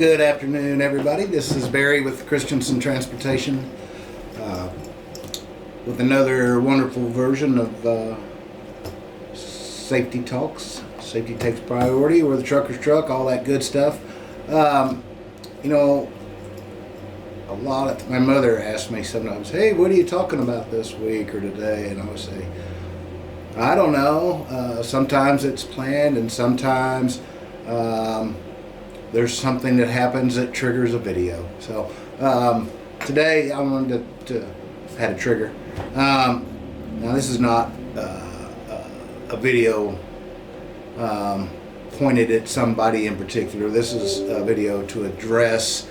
Good afternoon, everybody. This is Barry with Christenson Transportation with another wonderful version of Safety Talks. Safety takes priority. We're the trucker's truck, all that good stuff. My mother asks me sometimes, "Hey, what are you talking about this week or today?" And I would say, "I don't know. Sometimes it's planned, and sometimes there's something that happens that triggers a video." So today I wanted to had a trigger. Now this is not a video pointed at somebody in particular. This is a video to address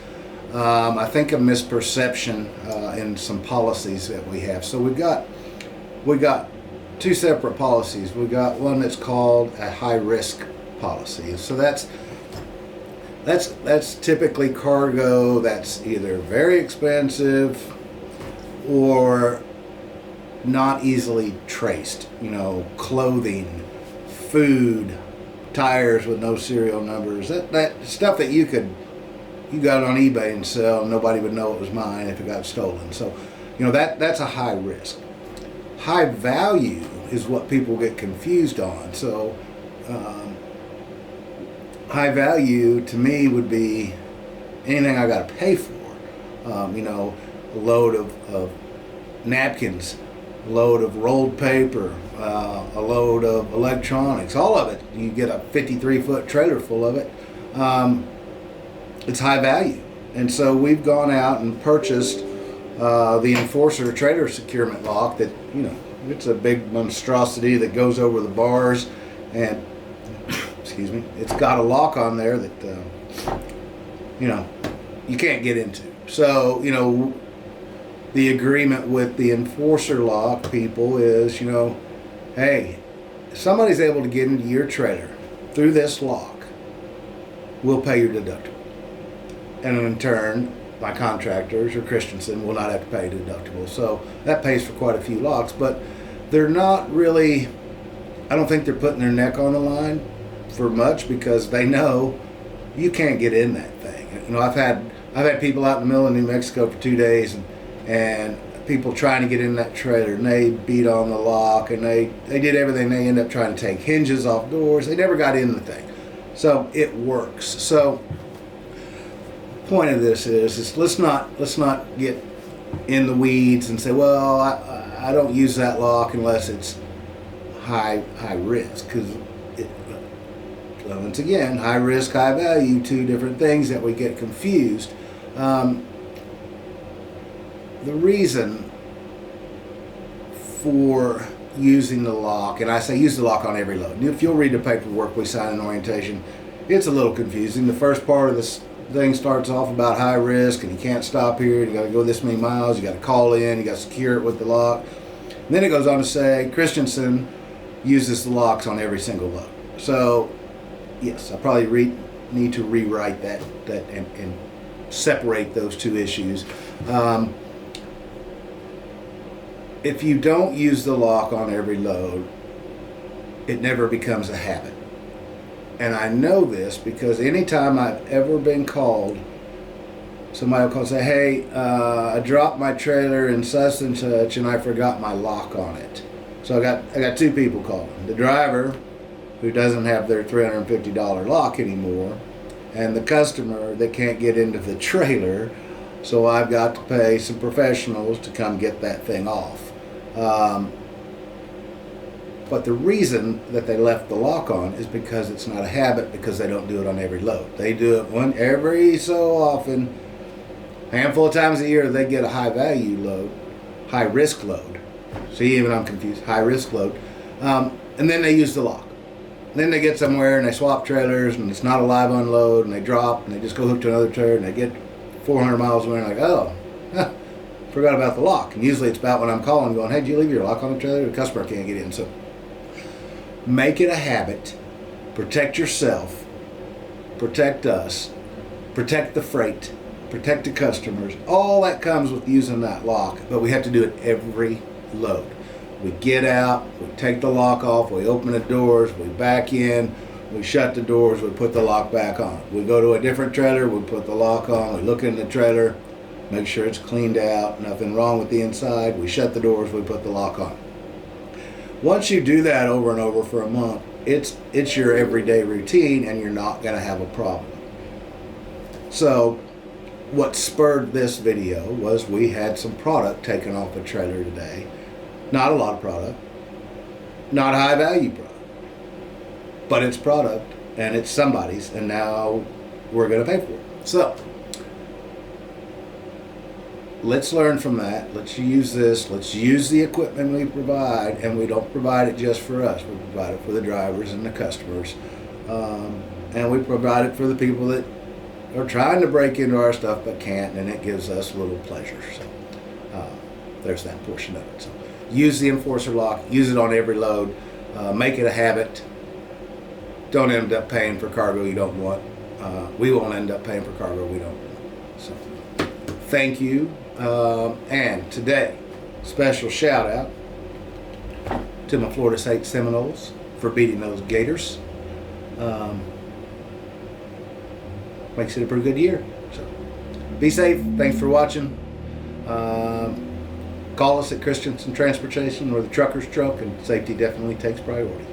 I think a misperception in some policies that we have. So we got two separate policies. We got one that's called a high risk policy. So that's typically cargo that's either very expensive or not easily traced. Clothing, food, tires with no serial numbers. That stuff that you got on eBay and sell, and nobody would know it was mine if it got stolen. So, that's a high risk. High value is what people get confused on. So, high value to me would be anything I got to pay for. A load of napkins, a load of rolled paper, a load of electronics, all of it. You get a 53-foot trailer full of it. It's high value. And so we've gone out and purchased the Enforcer trailer securement lock that, it's a big monstrosity that goes over the bars, and excuse me, it's got a lock on there that you can't get into. So, the agreement with the Enforcer lock people is, hey, if somebody's able to get into your trailer through this lock, we'll pay your deductible. And in turn, my contractors or Christensen will not have to pay a deductible. So that pays for quite a few locks, but they're not really, I don't think they're putting their neck on the line for much, because they know you can't get in that thing. I've had people out in the middle of New Mexico for 2 days, and people trying to get in that trailer, and they beat on the lock, and they did everything. They end up trying to take hinges off doors. They never got in the thing. So it works. So point of this is let's not get in the weeds and say, well, I don't use that lock unless it's high risk, because once again, high risk, high value, two different things that we get confused. The reason for using the lock, and I say use the lock on every load. If you'll read the paperwork we sign in orientation, it's a little confusing. The first part of this thing starts off about high risk, and you can't stop here, you got to go this many miles, you got to call in, you got to secure it with the lock. And then it goes on to say Christensen uses the locks on every single load. So yes, I probably need to rewrite that and separate those two issues. If you don't use the lock on every load, it never becomes a habit. And I know this because anytime I've ever been called, somebody will call and say, "Hey, I dropped my trailer in such and such, and I forgot my lock on it." So I got two people calling: the driver, who doesn't have their $350 lock anymore, and the customer that can't get into the trailer. So I've got to pay some professionals to come get that thing off. But the reason that they left the lock on is because it's not a habit, because they don't do it on every load. They do it every so often, a handful of times a year. They get a high value load, high risk load. See, even I'm confused. High risk load, and then they use the lock. Then they get somewhere and they swap trailers, and it's not a live unload, and they drop, and they just go hook to another trailer, and they get 400 miles away, and like, oh, forgot about the lock. And usually it's about when I'm calling, going, "Hey, did you leave your lock on the trailer?" The customer can't get in. So make it a habit. Protect yourself. Protect us. Protect the freight. Protect the customers. All that comes with using that lock, but we have to do it every load. We get out, we take the lock off, we open the doors, we back in, We shut the doors, we put the lock back on. We go to a different trailer, we put the lock on, we look in the trailer, make sure it's cleaned out, nothing wrong with the inside. We shut the doors, we put the lock on. Once you do that over and over for a month, it's your everyday routine, and you're not going to have a problem. So what spurred this video was we had some product taken off a trailer today. Not a lot of product, not high value product, but it's product, and it's somebody's, and now we're going to pay for it. So let's learn from that. Let's use this. Let's use the equipment we provide, and we don't provide it just for us. We provide it for the drivers and the customers, and we provide it for the people that are trying to break into our stuff but can't, and it gives us a little pleasure. So there's that portion of it. So use the enforcer lock. Use it on every load. Make it a habit. Don't end up paying for cargo you don't want. We won't end up paying for cargo we don't want. So thank you. And today, special shout out to my Florida State Seminoles for beating those Gators. Makes it a pretty good year. So be safe. Thanks for watching. Call us at Christenson Transportation or the Trucker's Truck, and safety definitely takes priority.